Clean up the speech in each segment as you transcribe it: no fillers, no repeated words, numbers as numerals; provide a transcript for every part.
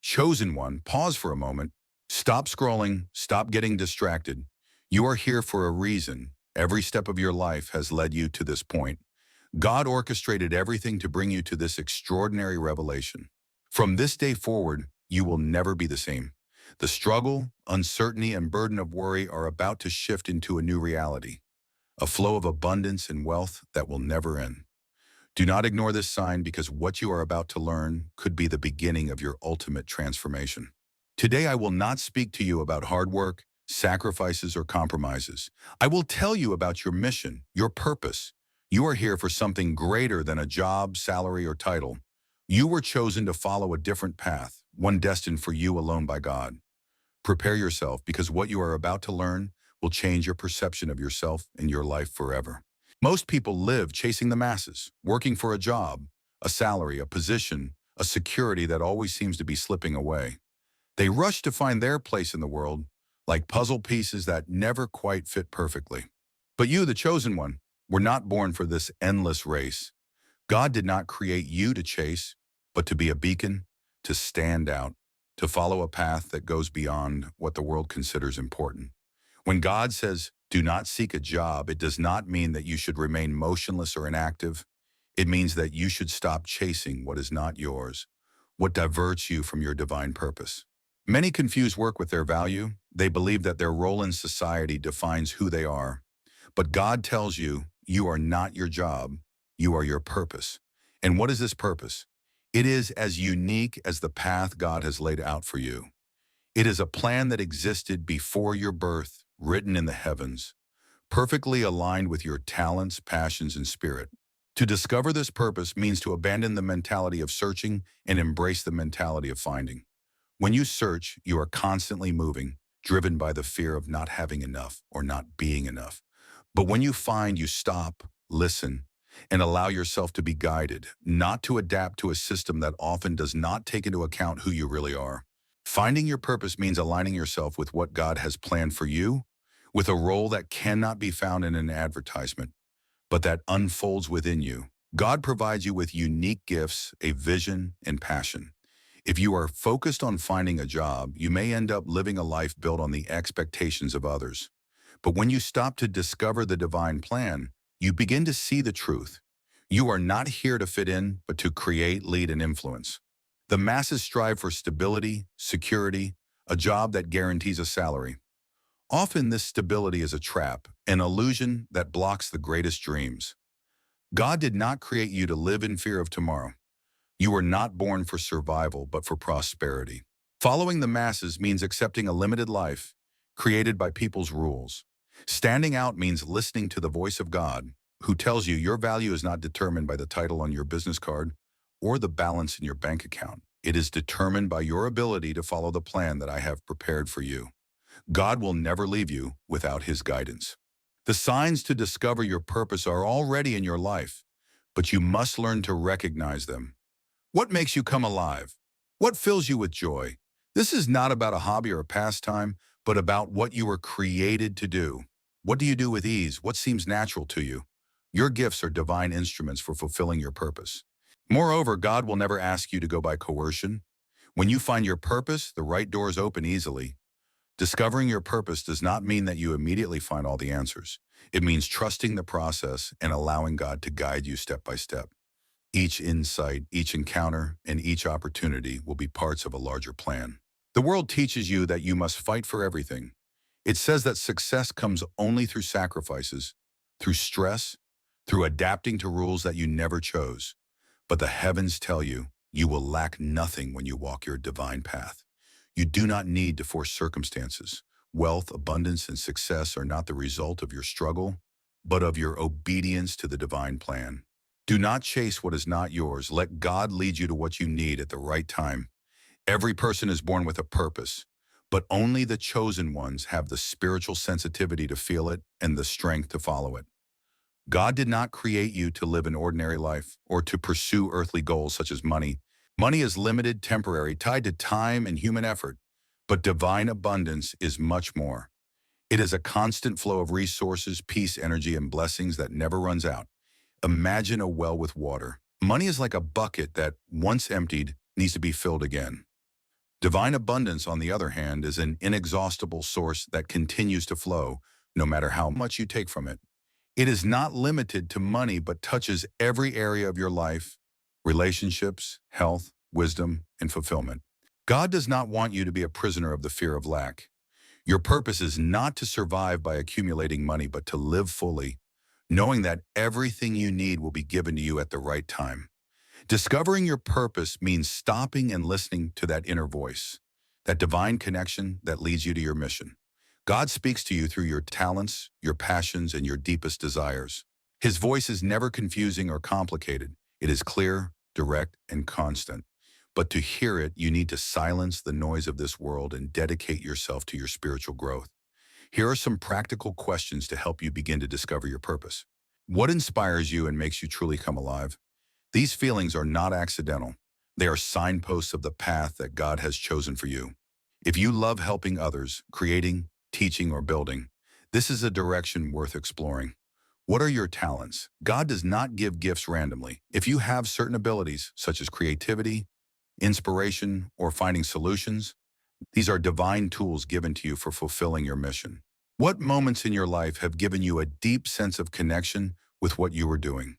Chosen one, pause for a moment. Stop scrolling. Stop getting distracted. You are here for a reason. Every step of your life has led you to this point. God orchestrated everything to bring you to this extraordinary revelation. From this day forward, you will never be the same. The struggle, uncertainty, and burden of worry are about to shift into a new reality, a flow of abundance and wealth that will never end. Do not ignore this sign because what you are about to learn could be the beginning of your ultimate transformation. Today, I will not speak to you about hard work, sacrifices, or compromises. I will tell you about your mission, your purpose. You are here for something greater than a job, salary, or title. You were chosen to follow a different path, one destined for you alone by God. Prepare yourself because what you are about to learn will change your perception of yourself and your life forever. Most people live chasing the masses, working for a job, a salary, a position, a security that always seems to be slipping away. They rush to find their place in the world, like puzzle pieces that never quite fit perfectly. But you, the chosen one, were not born for this endless race. God did not create you to chase, but to be a beacon, to stand out, to follow a path that goes beyond what the world considers important. When God says, do not seek a job, it does not mean that you should remain motionless or inactive. It means that you should stop chasing what is not yours, what diverts you from your divine purpose. Many confuse work with their value. They believe that their role in society defines who they are. But God tells you, you are not your job, you are your purpose. And what is this purpose? It is as unique as the path God has laid out for you. It is a plan that existed before your birth, written in the heavens, perfectly aligned with your talents, passions, and spirit. To discover this purpose means to abandon the mentality of searching and embrace the mentality of finding. When you search, you are constantly moving, driven by the fear of not having enough or not being enough. But when you find, you stop, listen, and allow yourself to be guided, not to adapt to a system that often does not take into account who you really are. Finding your purpose means aligning yourself with what God has planned for you, with a role that cannot be found in an advertisement, but that unfolds within you. God provides you with unique gifts, a vision, and passion. If you are focused on finding a job, you may end up living a life built on the expectations of others. But when you stop to discover the divine plan, you begin to see the truth. You are not here to fit in, but to create, lead, and influence. The masses strive for stability, security, a job that guarantees a salary. Often this stability is a trap, an illusion that blocks the greatest dreams. God did not create you to live in fear of tomorrow. You were not born for survival, but for prosperity. Following the masses means accepting a limited life, created by people's rules. Standing out means listening to the voice of God, who tells you your value is not determined by the title on your business card or the balance in your bank account. It is determined by your ability to follow the plan that I have prepared for you. God will never leave you without his guidance. The signs to discover your purpose are already in your life, but you must learn to recognize them. What makes you come alive? What fills you with joy? This is not about a hobby or a pastime, but about what you were created to do. What do you do with ease? What seems natural to you? Your gifts are divine instruments for fulfilling your purpose. Moreover, God will never ask you to go by coercion. When you find your purpose, the right doors open easily. Discovering your purpose does not mean that you immediately find all the answers. It means trusting the process and allowing God to guide you step by step. Each insight, each encounter, and each opportunity will be parts of a larger plan. The world teaches you that you must fight for everything. It says that success comes only through sacrifices, through stress, through adapting to rules that you never chose. But the heavens tell you, you will lack nothing when you walk your divine path. You do not need to force circumstances. Wealth, abundance, and success are not the result of your struggle, but of your obedience to the divine plan. Do not chase what is not yours. Let God lead you to what you need at the right time. Every person is born with a purpose, but only the chosen ones have the spiritual sensitivity to feel it and the strength to follow it. God did not create you to live an ordinary life or to pursue earthly goals such as money. Money is limited, temporary, tied to time and human effort, but divine abundance is much more. It is a constant flow of resources, peace, energy, and blessings that never runs out. Imagine a well with water. Money is like a bucket that, once emptied, needs to be filled again. Divine abundance, on the other hand, is an inexhaustible source that continues to flow, no matter how much you take from it. It is not limited to money, but touches every area of your life: relationships, health, wisdom, and fulfillment. God does not want you to be a prisoner of the fear of lack. Your purpose is not to survive by accumulating money, but to live fully, knowing that everything you need will be given to you at the right time. Discovering your purpose means stopping and listening to that inner voice, that divine connection that leads you to your mission. God speaks to you through your talents, your passions, and your deepest desires. His voice is never confusing or complicated. It is clear, direct, and constant. But to hear it, you need to silence the noise of this world and dedicate yourself to your spiritual growth. Here are some practical questions to help you begin to discover your purpose. What inspires you and makes you truly come alive? These feelings are not accidental. They are signposts of the path that God has chosen for you. If you love helping others, creating, teaching, or building, this is a direction worth exploring. What are your talents? God does not give gifts randomly. If you have certain abilities, such as creativity, inspiration, or finding solutions, these are divine tools given to you for fulfilling your mission. What moments in your life have given you a deep sense of connection with what you are doing?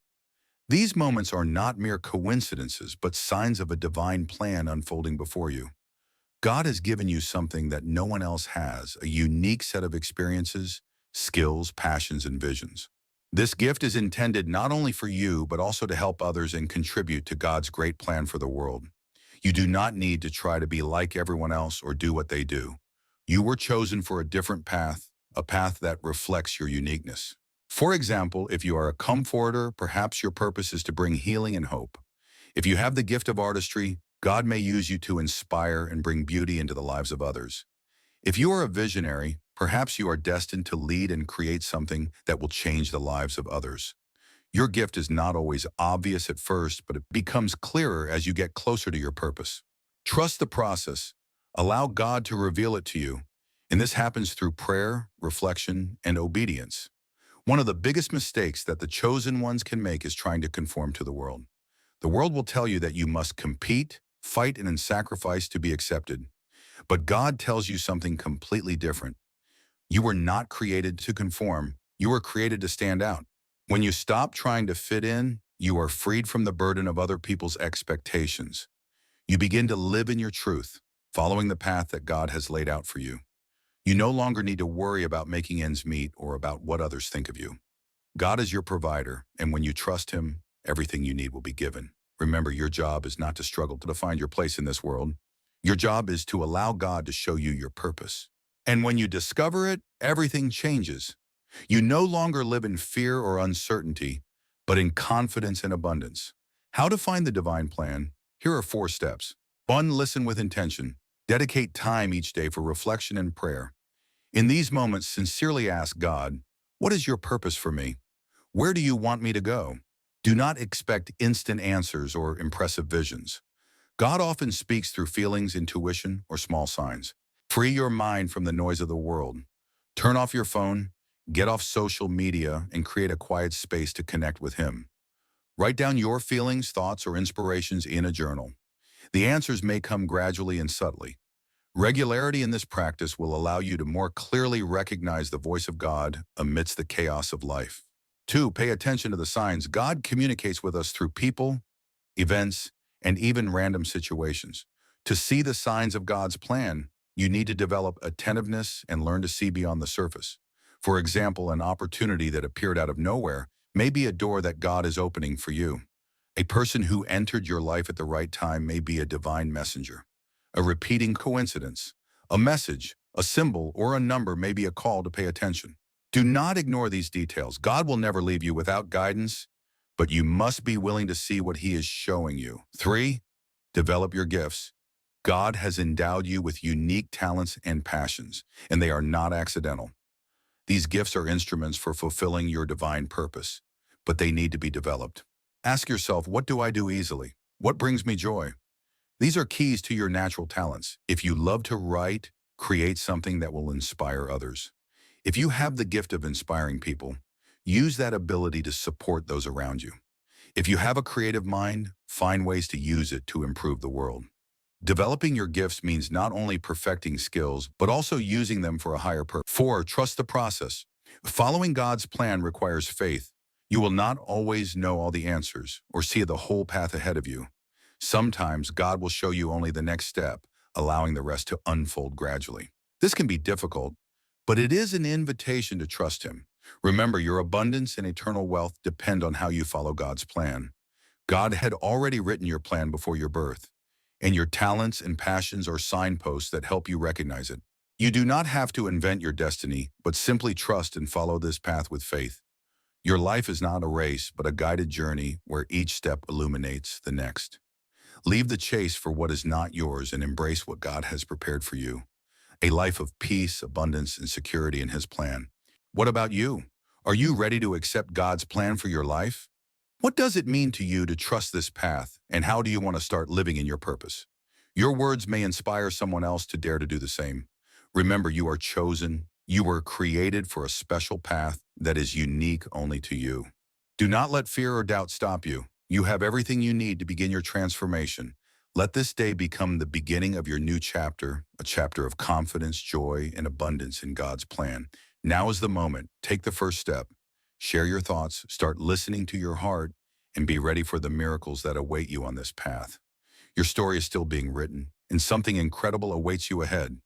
These moments are not mere coincidences, but signs of a divine plan unfolding before you. God has given you something that no one else has: a unique set of experiences, skills, passions, and visions. This gift is intended not only for you, but also to help others and contribute to God's great plan for the world. You do not need to try to be like everyone else or do what they do. You were chosen for a different path, a path that reflects your uniqueness. For example, if you are a comforter, perhaps your purpose is to bring healing and hope. If you have the gift of artistry, God may use you to inspire and bring beauty into the lives of others. If you are a visionary, perhaps you are destined to lead and create something that will change the lives of others. Your gift is not always obvious at first, but it becomes clearer as you get closer to your purpose. Trust the process. Allow God to reveal it to you. And this happens through prayer, reflection, and obedience. One of the biggest mistakes that the chosen ones can make is trying to conform to the world. The world will tell you that you must compete, fight, and sacrifice to be accepted. But God tells you something completely different. You were not created to conform. You were created to stand out. When you stop trying to fit in, you are freed from the burden of other people's expectations. You begin to live in your truth, following the path that God has laid out for you. You no longer need to worry about making ends meet or about what others think of you. God is your provider, and when you trust Him, everything you need will be given. Remember, your job is not to struggle to find your place in this world. Your job is to allow God to show you your purpose. And when you discover it, everything changes. You no longer live in fear or uncertainty, but in confidence and abundance. How to find the divine plan? Here are 4 steps. 1. Listen with intention. Dedicate time each day for reflection and prayer. In these moments, sincerely ask God, "What is your purpose for me? Where do you want me to go?" Do not expect instant answers or impressive visions. God often speaks through feelings, intuition, or small signs. Free your mind from the noise of the world. Turn off your phone, get off social media, and create a quiet space to connect with Him. Write down your feelings, thoughts, or inspirations in a journal. The answers may come gradually and subtly. Regularity in this practice will allow you to more clearly recognize the voice of God amidst the chaos of life. 2. Pay attention to the signs. God communicates with us through people, events, and even random situations. To see the signs of God's plan, you need to develop attentiveness and learn to see beyond the surface. For example, an opportunity that appeared out of nowhere may be a door that God is opening for you. A person who entered your life at the right time may be a divine messenger. A repeating coincidence, a message, a symbol, or a number may be a call to pay attention. Do not ignore these details. God will never leave you without guidance, but you must be willing to see what He is showing you. 3. Develop your gifts. God has endowed you with unique talents and passions, and they are not accidental. These gifts are instruments for fulfilling your divine purpose, but they need to be developed. Ask yourself, what do I do easily? What brings me joy? These are keys to your natural talents. If you love to write, create something that will inspire others. If you have the gift of inspiring people, use that ability to support those around you. If you have a creative mind, find ways to use it to improve the world. Developing your gifts means not only perfecting skills, but also using them for a higher purpose. 4. Trust the process. Following God's plan requires faith. You will not always know all the answers or see the whole path ahead of you. Sometimes God will show you only the next step, allowing the rest to unfold gradually. This can be difficult, but it is an invitation to trust Him. Remember, your abundance and eternal wealth depend on how you follow God's plan. God had already written your plan before your birth, and your talents and passions are signposts that help you recognize it. You do not have to invent your destiny, but simply trust and follow this path with faith. Your life is not a race, but a guided journey where each step illuminates the next. Leave the chase for what is not yours and embrace what God has prepared for you. A life of peace, abundance, and security in His plan. What about you? Are you ready to accept God's plan for your life? What does it mean to you to trust this path, and how do you want to start living in your purpose? Your words may inspire someone else to dare to do the same. Remember, you are chosen. You were created for a special path that is unique only to you. Do not let fear or doubt stop you. You have everything you need to begin your transformation. Let this day become the beginning of your new chapter, a chapter of confidence, joy, and abundance in God's plan. Now is the moment. Take the first step. Share your thoughts, start listening to your heart, and be ready for the miracles that await you on this path. Your story is still being written, and something incredible awaits you ahead.